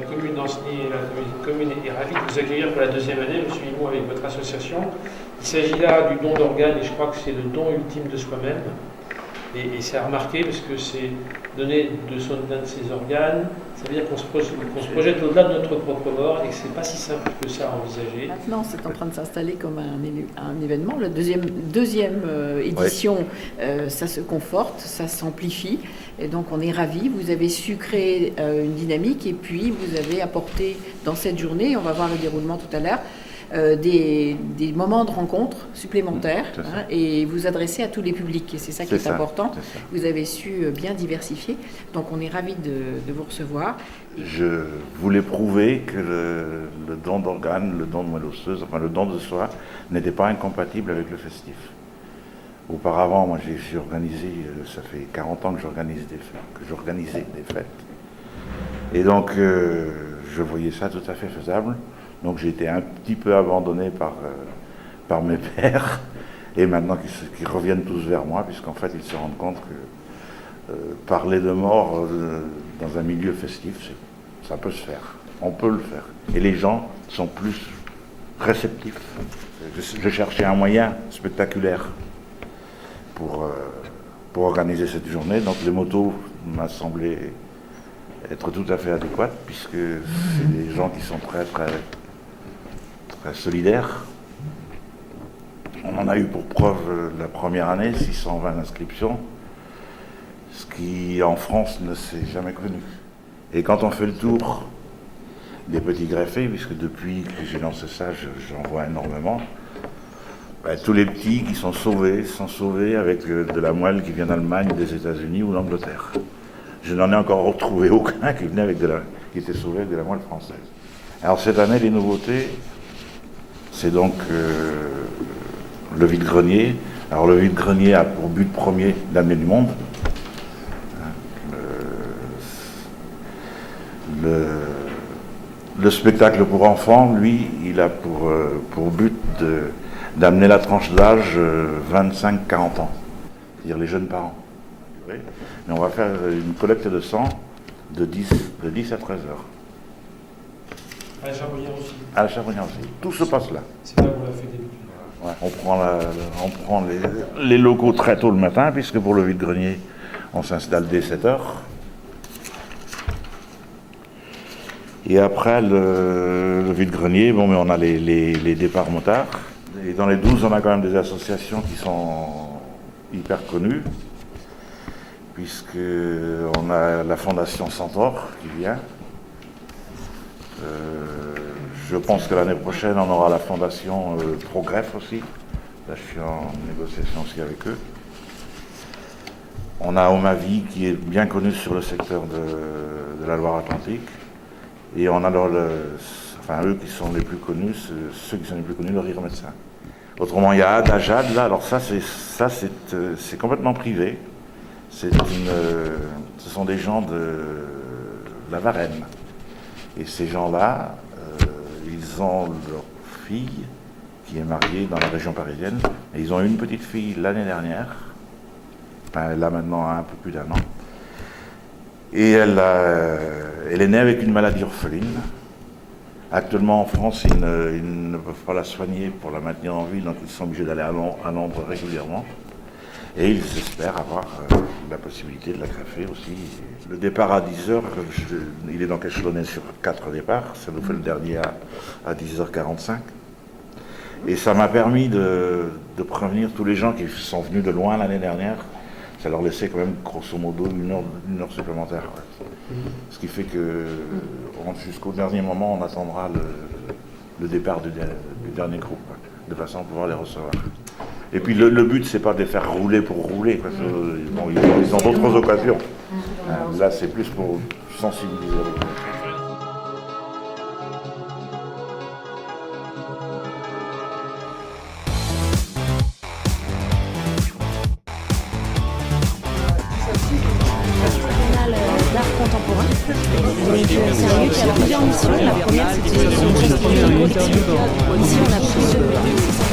commune d'Ancenis et la commune est ravie de vous accueillir pour la deuxième année, M. Mimou, avec votre association. Il s'agit là du don d'organes et je crois que c'est le don ultime de soi-même. Et c'est à remarquer parce que c'est donner l'un de ses organes, ça veut dire qu'on se projette au-delà de notre propre mort et que c'est pas si simple que ça à envisager. Maintenant, c'est en train de s'installer comme un événement. La deuxième édition, ça se conforte, ça s'amplifie. Et donc, on est ravis. Vous avez su créer une dynamique et puis vous avez apporté dans cette journée, on va voir le déroulement tout à l'heure, des moments de rencontre supplémentaires et vous adresser à tous les publics. Et c'est ça qui est important. Vous avez su bien diversifier. Donc, on est ravis de vous recevoir. Je voulais prouver que le don d'organes, le don de moelle osseuse, enfin le don de soi, n'était pas incompatible avec le festif. Auparavant, moi j'ai organisé, ça fait 40 ans que j'organisais des fêtes. Et donc, je voyais ça tout à fait faisable. Donc j'ai été un petit peu abandonné par mes pairs. Et maintenant qu'ils reviennent tous vers moi, puisqu'en fait ils se rendent compte que parler de mort dans un milieu festif, ça peut se faire. On peut le faire. Et les gens sont plus réceptifs. Je cherchais un moyen spectaculaire pour organiser cette journée. Donc les motos m'a semblé être tout à fait adéquates, puisque c'est des gens qui sont très solidaires. On en a eu pour preuve la première année 620 inscriptions, ce qui en France ne s'est jamais connu. Et quand on fait le tour des petits greffés, puisque depuis que j'ai lancé ça, j'en vois énormément, tous les petits qui sont sauvés avec de la moelle qui vient d'Allemagne, des États-Unis ou d'Angleterre. Je n'en ai encore retrouvé aucun qui était sauvé avec de la moelle française. Alors cette année, les nouveautés, c'est donc le vide-grenier. Alors le vide-grenier a pour but premier d'amener du monde. Le spectacle pour enfants, lui, il a pour but d'amener la tranche d'âge 25-40 ans, c'est-à-dire les jeunes parents. Mais on va faire une collecte de sang de 10 à 13 heures. À la Charbonnière aussi. À la Charbonnière aussi. Tout se passe là. C'est là où on l'a fait d'habitude. Ouais, on prend les locaux très tôt le matin, puisque pour le vide-grenier, on s'installe dès 7 heures. Et après le vide-grenier, mais on a les départs motards. Et dans les 12, on a quand même des associations qui sont hyper connues, puisqu'on a la Fondation Centaure qui vient. Je pense que l'année prochaine, on aura la Fondation Progref aussi. Là, je suis en négociation aussi avec eux. On a Omavi qui est bien connu sur le secteur de la Loire-Atlantique. Et on a eux qui sont les plus connus, ceux qui sont les plus connus, le Rire Médecin. Autrement, il y a Adajad, là, alors ça c'est complètement privé. Ce sont des gens de la Varenne. Et ces gens-là, ils ont leur fille qui est mariée dans la région parisienne. Et ils ont eu une petite fille l'année dernière. Enfin, elle a maintenant un peu plus d'1 an. Et elle est née avec une maladie orpheline. Actuellement en France, ils ne peuvent pas la soigner pour la maintenir en vie, donc ils sont obligés d'aller à Londres régulièrement. Et ils espèrent avoir la possibilité de la greffer aussi. Le départ à 10h, il est donc échelonné sur 4 départs. Ça nous fait le dernier à 10h45. Et ça m'a permis de prévenir tous les gens qui sont venus de loin l'année dernière. Ça leur laissait quand même grosso modo une heure supplémentaire. Ce qui fait que jusqu'au dernier moment, on attendra le départ du dernier groupe, de façon à pouvoir les recevoir. Et puis le but, c'est pas de les faire rouler pour rouler, parce que, ils ont d'autres occasions. Là, c'est plus pour sensibiliser les gens. D'art contemporain. Donc c'est un lieu qui a plusieurs missions. La première, c'était une collection. Ici, on a plusieurs